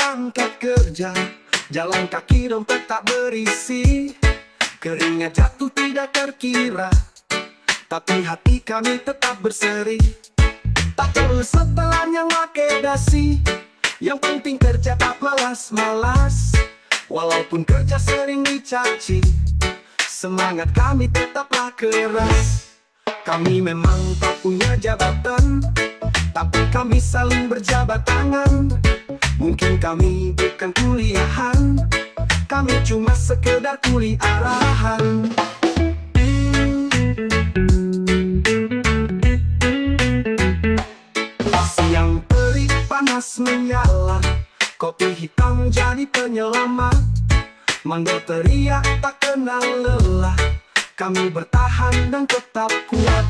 berangkat kerja, jalan kaki dompet tak berisi, keringat jatuh tidak terkira, tapi hati kami tetap berseri. Tak perlu setelan yang make dasi, yang penting kerja tak malas-malas. Walaupun kerja sering dicaci, semangat kami tetaplah keras. Kami memang tak punya jabatan, tapi kami saling berjabat tangan. Mungkin kami bukan kuliahan, kami cuma sekedar kuli arahan. Siang terik panas menyala, kopi hitam jadi penyelamat. Mandor teriak tak kenal lelah, kami bertahan dan tetap kuat.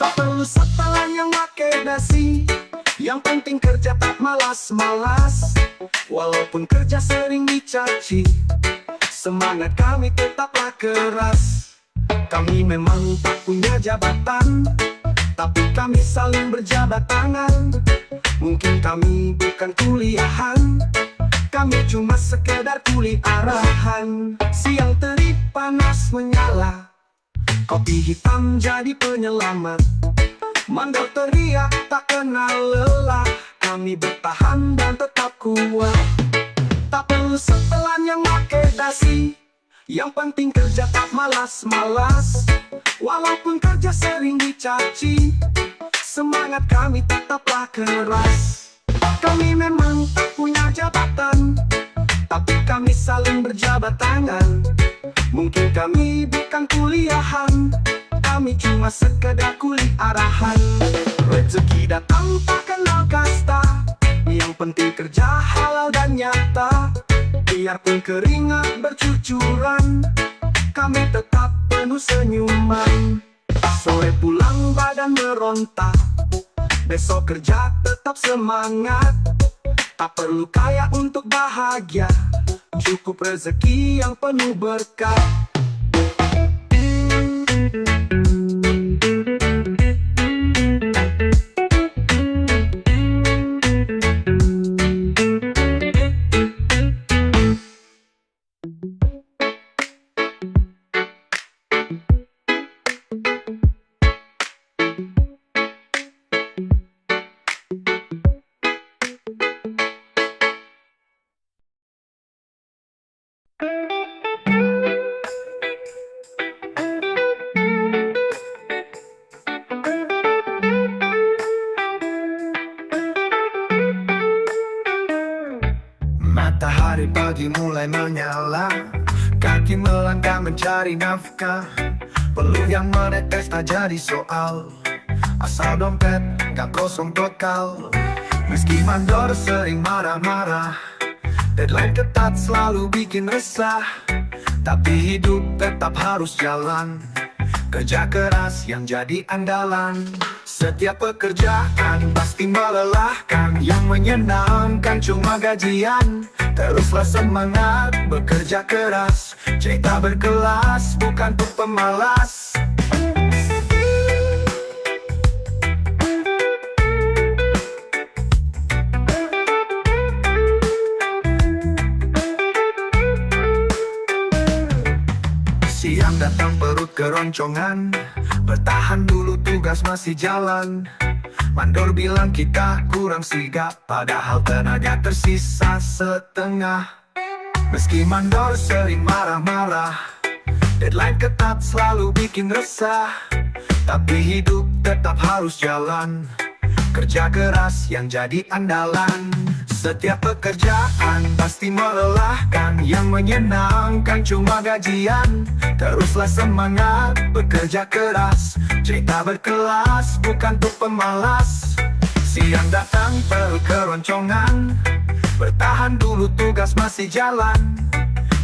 Tak perlu setelan yang make dasi, yang penting kerja tak malas-malas. Walaupun kerja sering dicaci, semangat kami tetaplah keras. Kami memang tak punya jabatan, tapi kami saling berjabat tangan. Mungkin kami bukan kuliahan, kami cuma sekedar kuli arahan. Siang terik panas menyala, kopi hitam jadi penyelamat. Mandor teriak tak kenal lelah, kami bertahan dan tetap kuat. Tak perlu setelan yang make dasi, yang penting kerja tak malas-malas. Walaupun kerja sering dicaci, semangat kami tetaplah keras. Kami memang tak punya jabatan, tapi kami saling berjabat tangan. Mungkin kami bukan kuliahan, kami cuma sekedar kuli arahan. Rezeki datang tak kenal kasta, yang penting kerja halal dan nyata. Biarpun keringat bercucuran, kami tetap penuh senyuman. Sore pulang badan meronta, besok kerja tetap semangat. Tak perlu kaya untuk bahagia, cukup rezeki yang penuh berkah. Matahari pagi mulai menyala, kaki melangkah mencari nafkah. Peluh yang menetes tak jadi soal, asal dompet gak kosong total. Meski mandor sering marah-marah, deadline ketat selalu bikin resah. Tapi hidup tetap harus jalan, kerja keras yang jadi andalan. Setiap pekerjaan pasti melelahkan, yang menyenangkan cuma gajian. Teruslah semangat bekerja keras, cerita berkelas bukan untuk pemalas. Siang datang perut keroncongan, bertahan dulu tugas masih jalan. Mandor bilang kita kurang sigap, padahal tenaga tersisa setengah. Meski mandor sering marah-marah, deadline ketat selalu bikin resah. Tapi hidup tetap harus jalan, kerja keras yang jadi andalan. Setiap pekerjaan pasti melelahkan, yang menyenangkan cuma gajian. Teruslah semangat bekerja keras, cerita berkelas bukan untuk pemalas. Siang datang perlu keroncongan, bertahan dulu tugas masih jalan.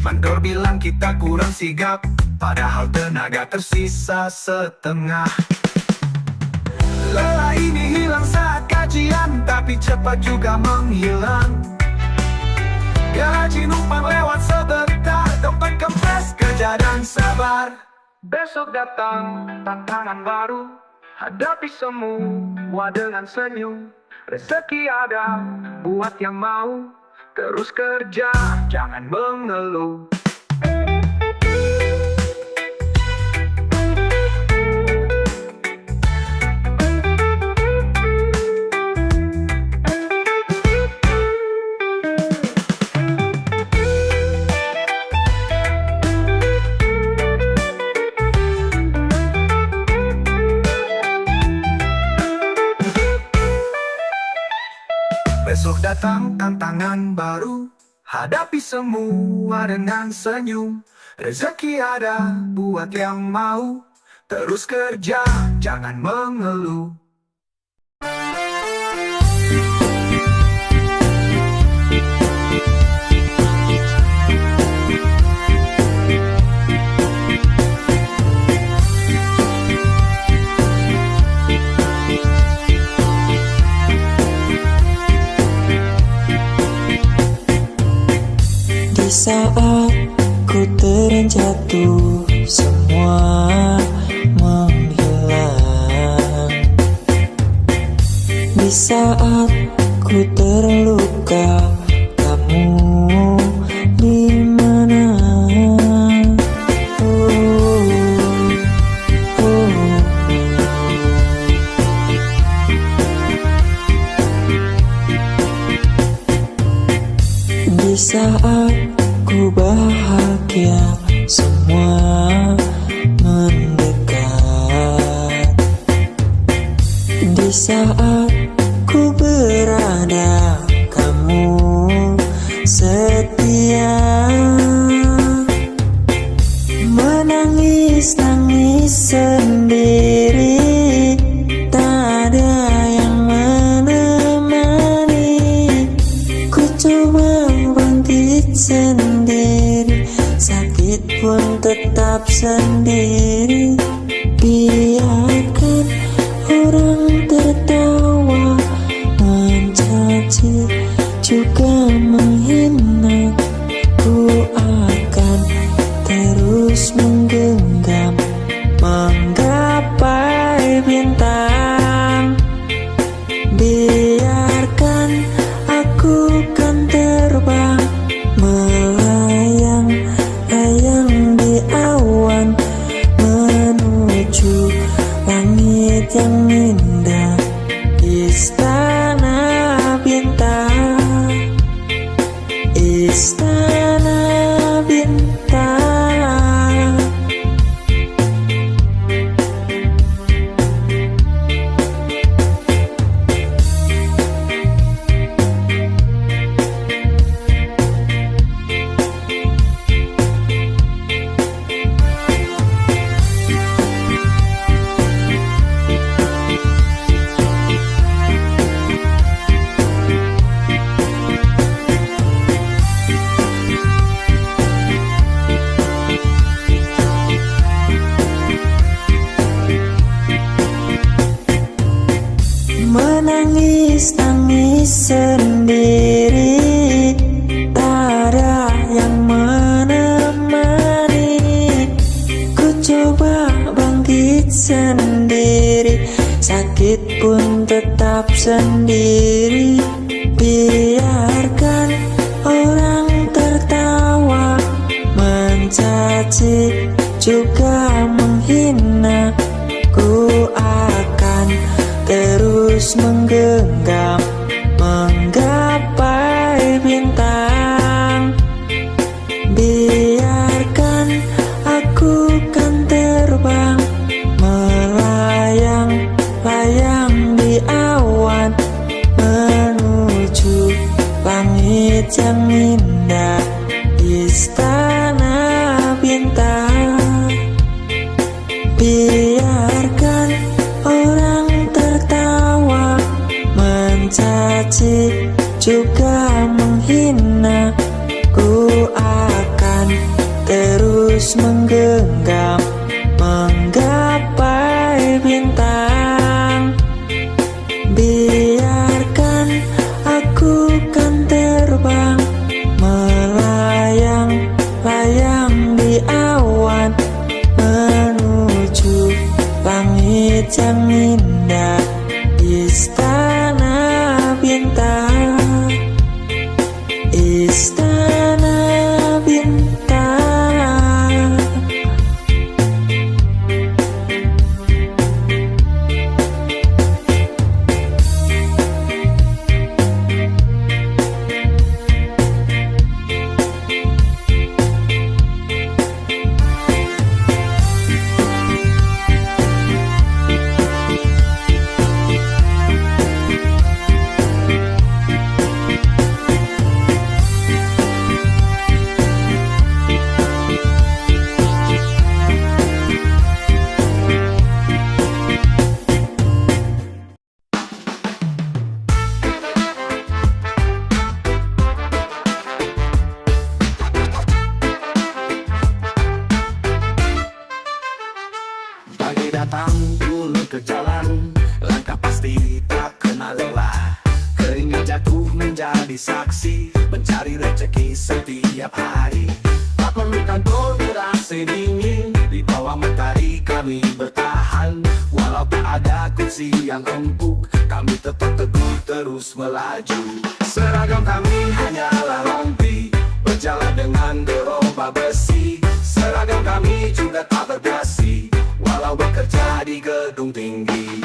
Mandor bilang kita kurang sigap, padahal tenaga tersisa setengah. Lelah ini hilang saat kajian, tapi cepat juga menghilang. Gaji numpang lewat sebentar, dompet kempes, kerja dan sabar. Besok datang tantangan baru, hadapi semua dengan senyum. Rezeki ada buat yang mau, terus kerja, jangan mengeluh. Besok datang tantangan baru, hadapi semua dengan senyum. Rezeki ada buat yang mau, terus kerja, jangan mengeluh. Di saat ku terjatuh, semua menghilang. Di saat ku terluka, kamu di mana? Oh, oh. Di saat ku bahagia, semua mendekat. Di saat ku berada, kamu setia. Menangis-nangis sendiri, tak ada yang menemani. Ku coba bangkit sendiri, sakit pun tetap sendiri. Biarkan orang tertawa, mencaci, juga menghina. Ku akan terus menggenggam, menggapai bintang. Biarkan aku kan terbang, melayang-layang di awan, menuju langit yang indah, istana bintang, istana bintang. Menangis-nangis sendiri, tak ada yang menemani. Ku coba bangkit sendiri, sakit pun tetap sendiri. Biarkan orang tertawa, mencaci, juga menghina. Ku akan terus menggenggam, menggapai bintang. Biarkan aku kan terbang, melayang-layang di awan, menuju langit yang indah, istana bintang. Biarkan orang tertawa, mencaci, juga menghina. Ku akan terus menggenggam, menggapai bintang. Biarkan aku kan terbang, melayang istana bintang. Pagi datang turun ke jalan, langkah pasti tak kenal lelah. Keringat jatuh menjadi saksi, mencari rezeki setiap hari. Tak perlu kantor berasa dingin, di bawah matahari kami bertahan. Walau tak ada kursi yang empuk, kami tetap teguh terus melaju. Seragam kami hanyalah rompi, berjalan dengan gerobak besi. Seragam kami juga tak berdasi, walau bekerja di gedung tinggi.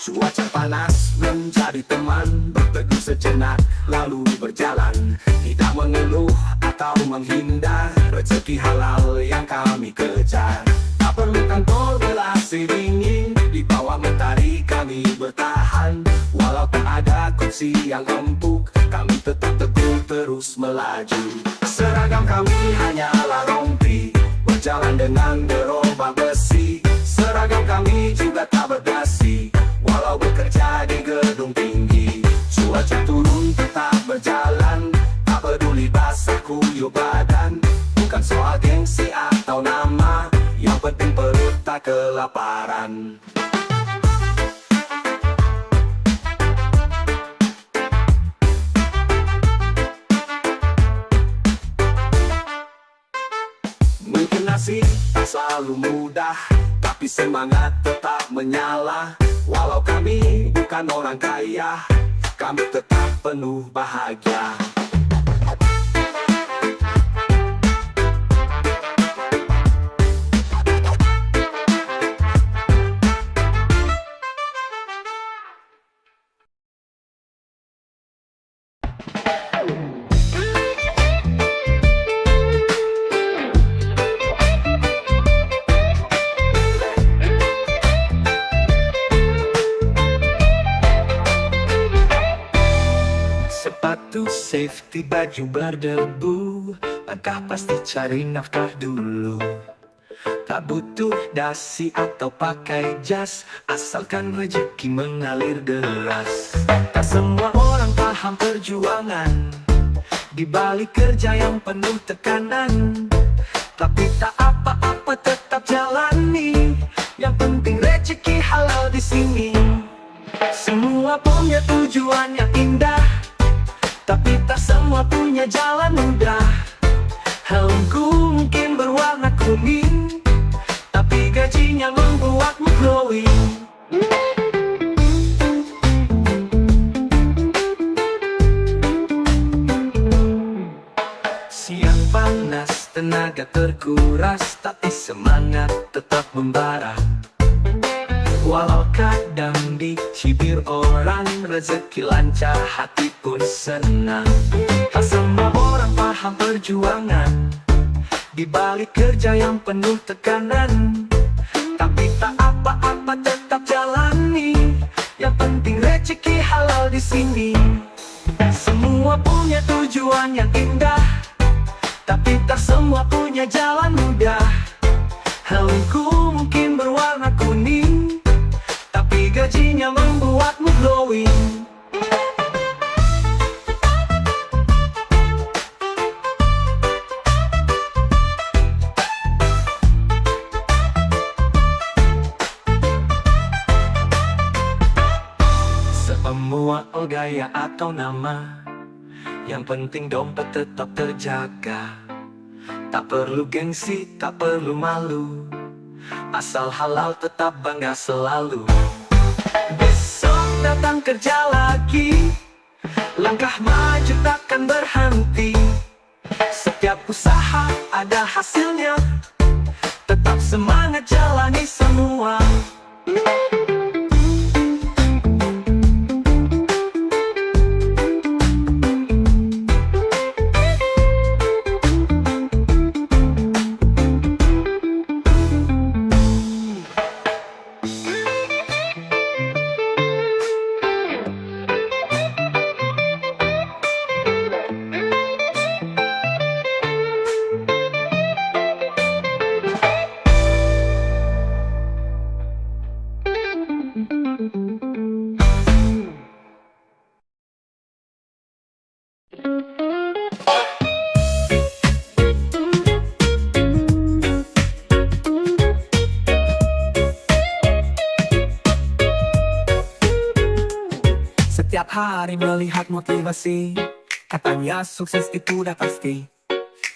Cuaca panas menjadi teman, berteduh sejenak lalu berjalan. Tidak mengeluh atau menghindar, rezeki halal yang kami kejar. Tak perlu kantor berasi dingin, di bawah matahari kami bertahan. Walau tak ada kursi yang empuk, kami tetap teguh terus melaju. Seragam kami hanyalah rompi, berjalan dengan gerobak besi. Seragam kami juga tak berdasi, walau bekerja di gedung tinggi. Cuaca turun tetap berjalan, tak peduli basah kuyup badan. Bukan soal gengsi atau nama, yang penting perut tak kelaparan. Mungkin nasib tak selalu mudah, tapi semangat tetap menyala. Walau kami bukan orang kaya, kami tetap penuh bahagia. Sepatu safety, baju berdebu, langkah pasti cari nafkah dulu. Tak butuh dasi atau pakai jas, asalkan rezeki mengalir deras. Tak semua orang paham perjuangan, di balik kerja yang penuh tekanan. Tapi tak apa-apa tetap jalani, yang penting rezeki halal di sini. Semua punya tujuan yang indah, tapi tak semua punya jalan mudah. Helmku mungkin berwarna kuning, tapi gajinya membuatmu glowing. Siang panas, tenaga terkuras, tapi semangat tetap membara. Walau kadang dicibir orang, rezeki lancar, hati pun senang. Tak semua orang paham perjuangan, di balik kerja yang penuh tekanan. Tapi tak apa-apa tetap jalani, yang penting rezeki halal di sini. Semua punya tujuan yang indah, tapi tak semua punya jalan mudah. Helmku mungkin berwarna kuning, tapi gajinya membuatmu glowing. Semua gaya atau nama, yang penting dompet tetap terjaga. Tak perlu gengsi, tak perlu malu, asal halal tetap bangga selalu. Besok datang kerja lagi, langkah maju takkan berhenti. Setiap usaha ada hasilnya, tetap semangat jalani semua. Setiap hari melihat motivasi, katanya sukses itu udah pasti.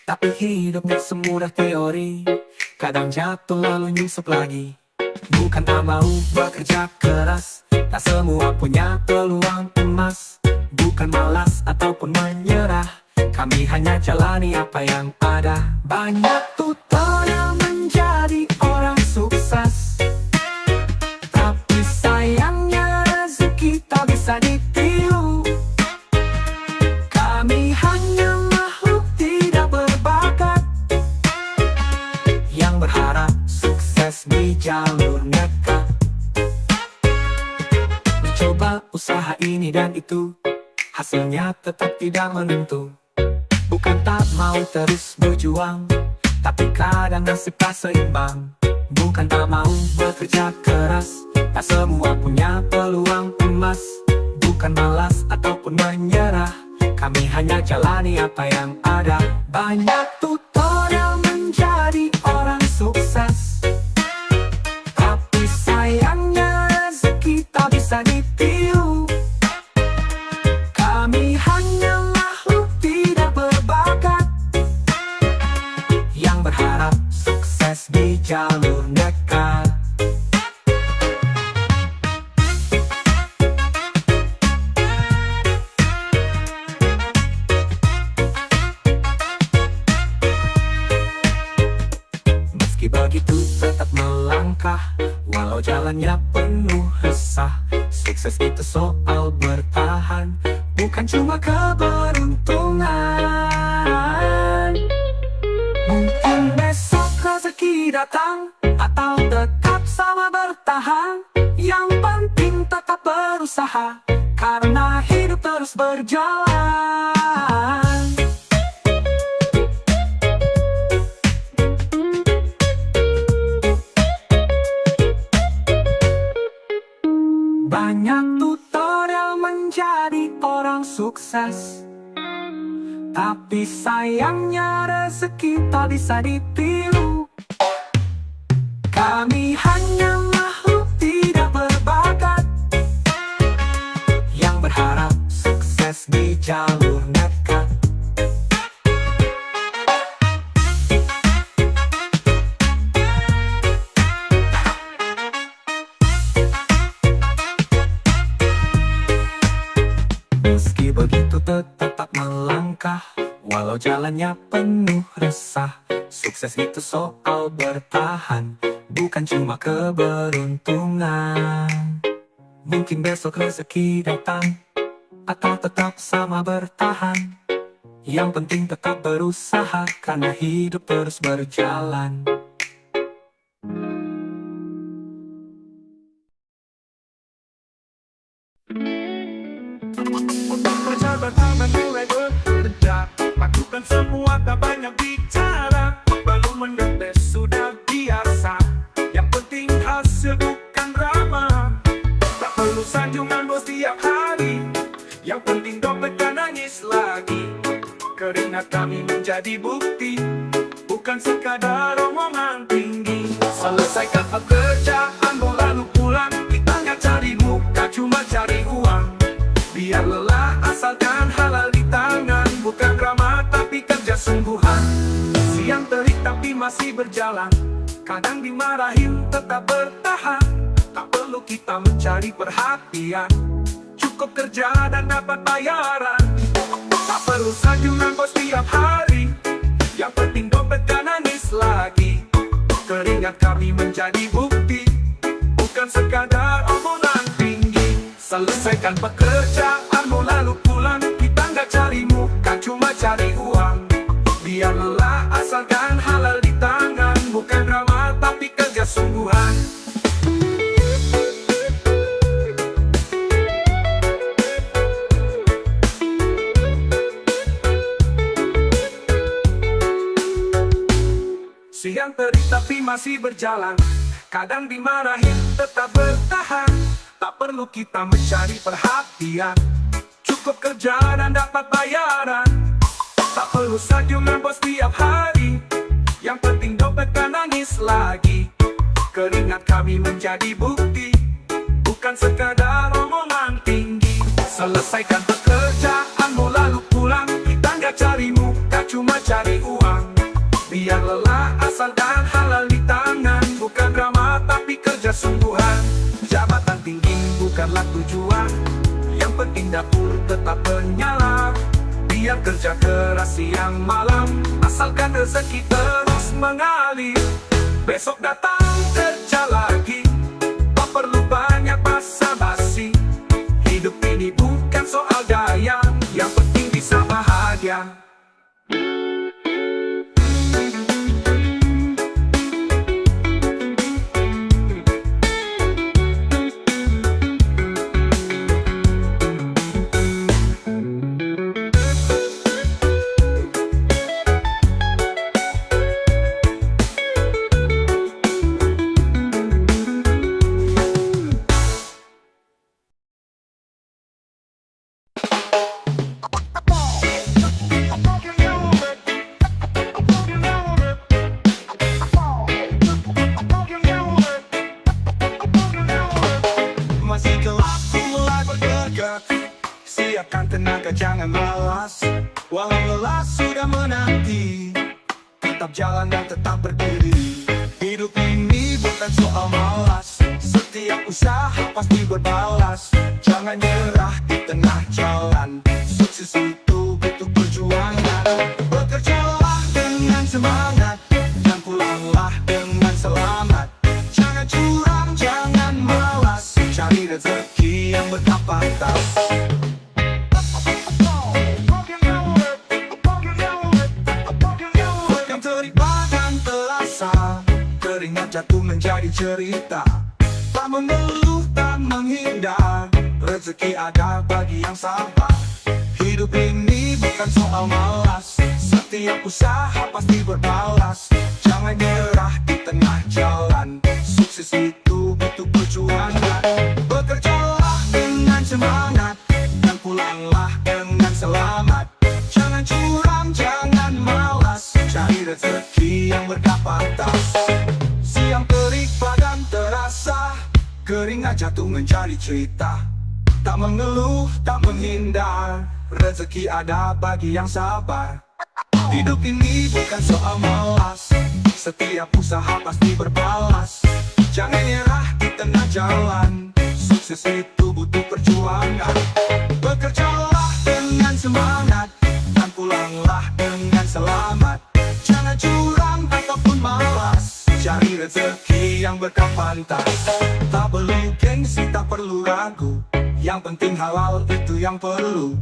Tapi hidup gak semudah teori, kadang jatuh lalu nyusup lagi. Bukan tak mau bekerja keras, tak semua punya peluang emas. Bukan malas ataupun menyerah, kami hanya jalani apa yang ada. Banyak tutorial menjadi orang sukses, tapi sayangnya rezeki tak bisa ditiru. Kami hanya makhluk tidak berbakat, yang berharap sukses di jalur nekat. Mencoba usaha ini dan itu, hasilnya tetap tidak menentu. Bukan tak mau terus berjuang, tapi kadang nasib tak seimbang. Bukan tak mau bekerja keras, tak semua punya peluang emas. Bukan malas ataupun menyerah, kami hanya jalani apa yang ada. Banyak tutorial menjadi orang sukses, tapi sayangnya rezeki tak bisa ditiru. Kami hanya makhluk tidak berbakat, yang berharap sukses di jalur nekat. Meski begitu tetap melangkah, walau jalannya penuh resah. Sukses itu soal bertahan, bukan cuma keberuntungan. Mungkin besok rezeki datang, atau tetap sama bertahan. Yang penting tetap berusaha, karena hidup terus berjalan. Banyak tutorial menjadi orang sukses, tapi sayangnya rezeki tak bisa ditiru. Kami hanya makhluk tidak berbakat, yang berharap sukses di jalur nekat. Meski begitu tetap melangkah, walau jalannya penuh resah. Sukses itu soal bertahan, bukan cuma keberuntungan. Mungkin besok rezeki datang, atau tetap sama bertahan. Yang penting tetap berusaha, karena hidup terus berjalan. Pertama mulai bekerja, lakukan semua tak banyak bicara. Belum menetes sudah biasa, yang penting hasil bukan drama. Tak perlu sanjungan bos tiap hari, yang penting dompet tak nangis lagi. Keringat kami menjadi bukti, bukan sekadar omongan tinggi. Selesaikan pekerjaan lalu pulang, kita nggak cari muka, cuma cari uang. Biar lelah asalkan halal di tangan, bukan drama tapi kerja sungguhan. Siap masih berjalan. Kadang dimarahin tetap bertahan. Tak perlu kita mencari perhatian, cukup kerja dan dapat bayaran. Tak perlu sanjungan bos tiap hari, yang penting dompet gak nangis lagi. Keringat kami menjadi bukti, bukan sekadar omongan tinggi. Selesaikan pekerjaanmu lalu pulang, kita gak cari muka, cuma cari uang. Biar lelah asalkan halal di tangan, bukan drama tapi kerja sungguhan. Siang terik tapi masih berjalan, kadang dimarahin tetap bertahan. Tak perlu kita mencari perhatian, cukup kerja dan dapat bayaran. Tak perlu sanjungan bos tiap hari, yang penting dompet gak nangis lagi. Keringat kami menjadi bukti, bukan sekadar omongan tinggi. Selesaikan pekerjaanmu lalu pulang, kita gak cari muka, cuma cari uang. Biar lelah asalkan halal di tangan, bukan drama tapi kerja sungguhan. Jabatan tinggi bukanlah tujuan, yang penting dapur tetap menyala. Biar kerja keras siang malam, asalkan rezeki terus mengalir. Besok datang kerja lagi, tak perlu banyak basa-basi. Hidup ini bukan soal daya, yang penting bisa bahagia. Siapkan tenaga, jangan malas. Walau lelah sudah menanti, tetap jalan dan tetap berdiri. Hidup ini bukan soal malas, setiap usaha pasti berbalas. Jangan nyerah di tengah jalan, sukses itu butuh perjuangan. Bekerjalah dengan semangat, dan pulanglah dengan selamat. Jangan curang, jangan malas, cari rezeki yang berkapatas. Keringat jatuh menjadi cerita, tak mengeluh, tak menghindar. Rezeki ada bagi yang sabar. Hidup ini bukan soal malas, setiap usaha pasti berbalas. Jangan nyerah di tengah jalan, sukses itu butuh perjuangan. Bekerjalah dengan semangat, dan pulanglah dengan selamat. Jangan curang, jangan malas, cari rezeki yang berkapatas. Siang terik padam terasa, keringat jatuh menjadi cerita. Tak mengeluh, tak menghindar, rezeki ada bagi yang sabar. Hidup ini bukan soal malas, setiap usaha pasti berbalas. Jangan nyerah di tengah jalan, sukses itu butuh perjuangan. Bekerjalah dengan semangat, dan pulanglah dengan selamat. Jangan curang ataupun malas, cari rezeki yang berkapantas. Tak perlu gengsi, tak perlu ragu, yang penting halal itu yang perlu.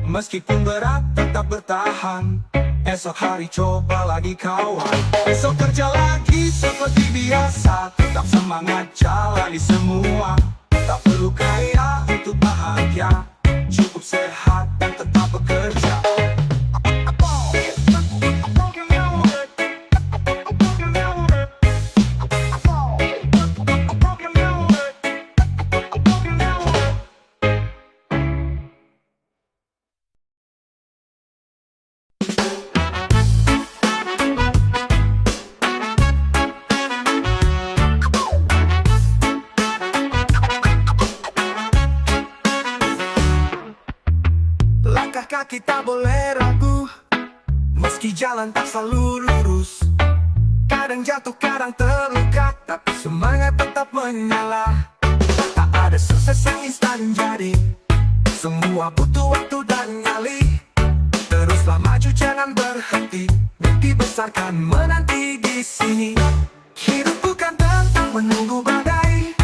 Meskipun berat tetap bertahan, esok hari coba lagi kawan. Esok kerja lagi seperti biasa, tetap semangat jalani semua. Tak perlu kaya untuk bahagia, cukup sehat dan tetap bekerja. Kita boleh ragu, meski jalan tak selalu lurus. kadang jatuh, kadang terluka, tapi semangat tetap menyala. Tak ada sukses yang instan jadi, semua butuh waktu dan nyali. Teruslah maju, jangan berhenti, mimpi besarkan menanti di sini. Hidup bukan tentang menunggu badai,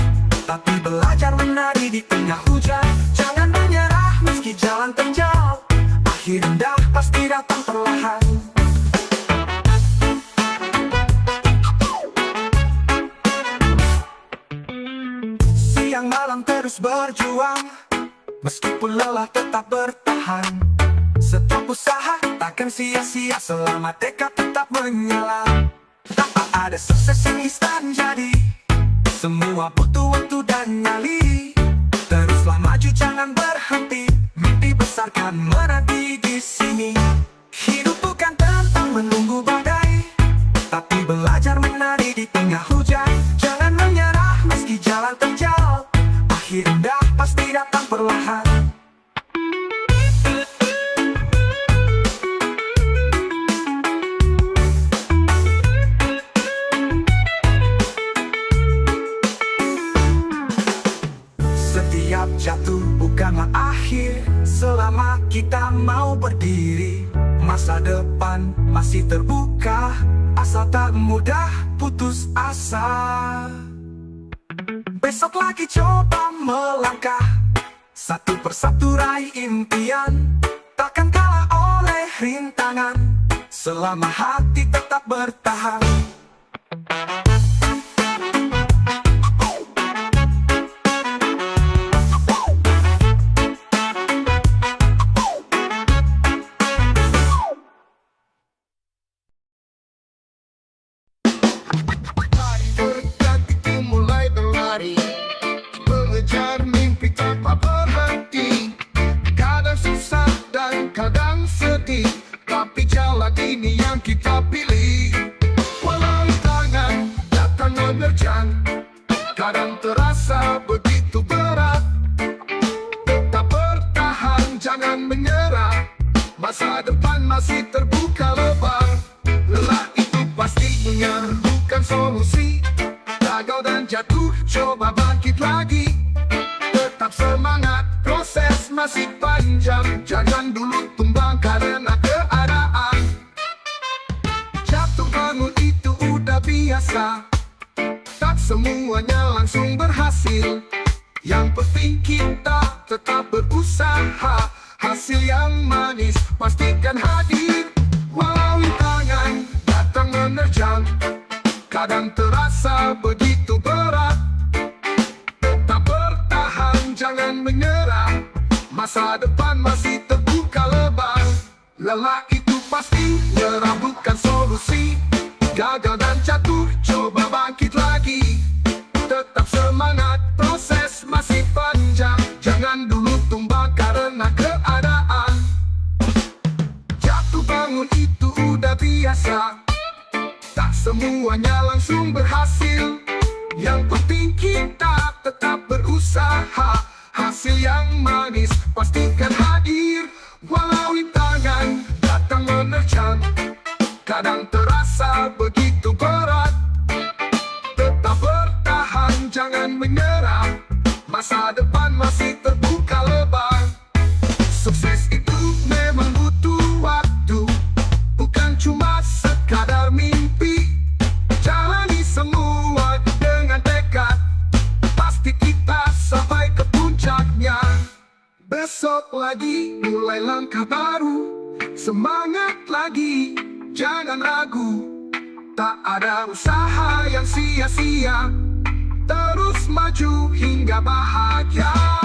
tapi belajar menari di tengah hujan. Jangan menyerah meski jalan terjal, akhir indah pasti datang perlahan. Siang malam terus berjuang, meskipun lelah tetap bertahan. Setiap usaha takkan sia-sia selama tekad tetap menyala. Tak ada sukses yang instan jadi, semua butuh waktu dan nyali. Teruslah maju, jangan berhenti, mimpi besarkan menanti di sini. Hidup bukan tentang menunggu badai, tapi belajar menari di tengah hujan. Jangan menyerah meski jalan terjal, akhir indah pasti datang perlahan. Setiap jatuh bukanlah akhir, selama kita mau berdiri. Masa depan masih terbuka, asal tak mudah putus asa. Besok lagi coba melangkah, satu persatu raih impian. Takkan kalah oleh rintangan, selama hati tetap bertahan. Mengejar mimpi tanpa berhenti, kadang susah dan kadang sedih, tapi jalan ini yang kita pilih. Walau tangan datang menerjang, kadang terasa begitu berat, tetap bertahan, jangan menyerah. Masa depan masih terbuka lebar. Lelah itu pastinya bukan solusi, gagal dan jatuh, coba bangkit lagi. Tetap semangat, proses masih panjang, jangan dulu tumbang karena keadaan. Jatuh bangun itu udah biasa, tak semuanya langsung berhasil. Yang penting kita tetap berusaha, hasil yang manis pastikan hadir. Walau tangan datang menerjang, kadang terasa begitu berat, tetap bertahan, jangan menyerah. Masa depan masih terbuka lebar. Lelah itu pasti, nyerah bukan solusi. Gagal dan jatuh, coba bangkit lagi. Tetap semangat, proses masih panjang, jangan dulu tumbang karena keadaan. Jatuh bangun itu udah biasa, tak semuanya langsung berhasil. Yang penting kita tetap berusaha, hasil yang manis pastikan hadir. Walau tangan datang menerjang, kadang terasa begitu berat, tetap bertahan, jangan menyerah. Masa depan masih terbuka lebar. Sukses itu memang butuh waktu, bukan cuma sekadar mimpi. Jalani semua dengan tekad, pasti kita sampai ke puncaknya. Besok lagi mulai langkah baru, semangat lagi, jangan ragu. Tak ada usaha yang sia-sia, terus maju hingga bahagia.